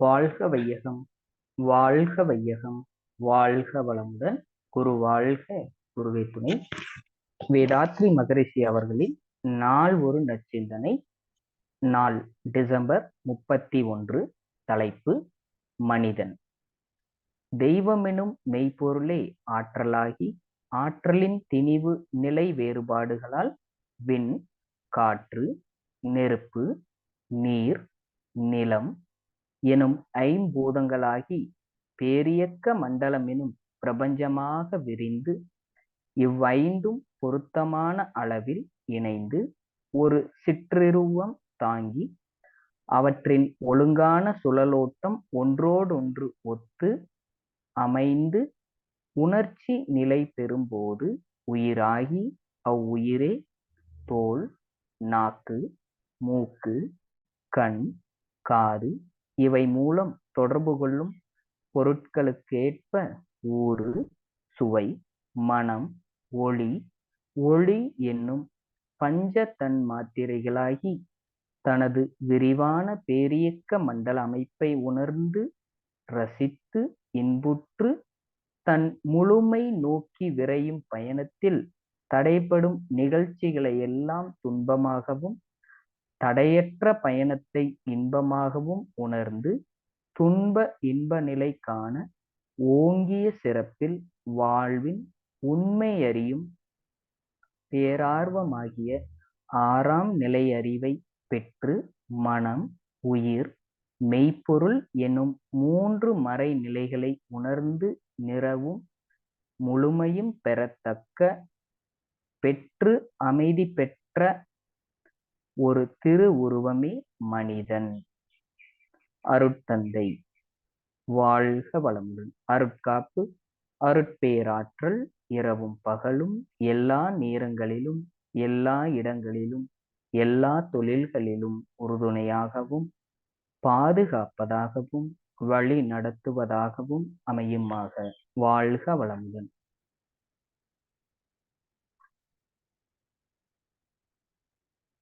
வாழ்க வையகம், வாழ்க வையகம், வாழ்க வளமுடன். குரு வாழ்க, குருவே துணை. வேதாத்ரி மகரிஷி அவர்களின் நாள் ஒரு நற்சிந்தனை. நாள் டிசம்பர் 31. தலைப்பு மனிதன். தெய்வமெனும் மெய்ப்பொருளே ஆற்றலாகி, ஆற்றலின் திணிவு நிலை வேறுபாடுகளால் விண், காற்று, நெருப்பு, நீர், நிலம் எனும் ஐம்பூதங்களாகி பேரியக்க மண்டலமெனும் பிரபஞ்சமாக விரிந்து, இவ்வைந்தும் பொருத்தமான அளவில் இணைந்து ஒரு சிற்றிருவம் தாங்கி, அவற்றின் ஒழுங்கான சுழலோட்டம் ஒன்றோடொன்று ஒத்து அமைந்து உணர்ச்சி நிலை பெறும்போது உயிராகி, அவ்வுயிரே தோல், நாக்கு, மூக்கு, கண், காது இவை மூலம் தொடர்பு கொள்ளும் பொருட்களுக்கேற்ப ஊறு, சுவை, மனம், ஒளி என்னும் பஞ்ச தன் மாத்திரைகளாகி தனது விரிவான பேரியக்க மண்டல அமைப்பை உணர்ந்து ரசித்து இன்புற்று தன் முழுமை நோக்கி விரையும் பயணத்தில் தடைபடும் நிகழ்ச்சிகளையெல்லாம் துன்பமாகவும், தடையற்ற பயணத்தை இன்பமாகவும் உணர்ந்து துன்ப இன்ப நிலை காண ஓங்கிய சிறப்பில் வாழ்வின் உண்மையறியும் பேரார்வமாகிய 6ஆம் நிலை அறிவை பெற்று மனம், உயிர், மெய்ப்பொருள் என்னும் 3 மறை நிலைகளை உணர்ந்து நிறவும் முழுமையும் பெறத்தக்க பெற்று அமைதி பெற்ற ஒரு திரு உருவமே மனிதன். அருட்தந்தை வாழ்க வளமுடன். அருட்காப்பு, அருட்பேராற்றல் இரவும் பகலும் எல்லா நேரங்களிலும் எல்லா இடங்களிலும் எல்லா தொழில்களிலும் உறுதுணையாகவும் பாதுகாப்பதாகவும் வழி நடத்துவதாகவும் அமையுமாக. வாழ்க வளமுடன்.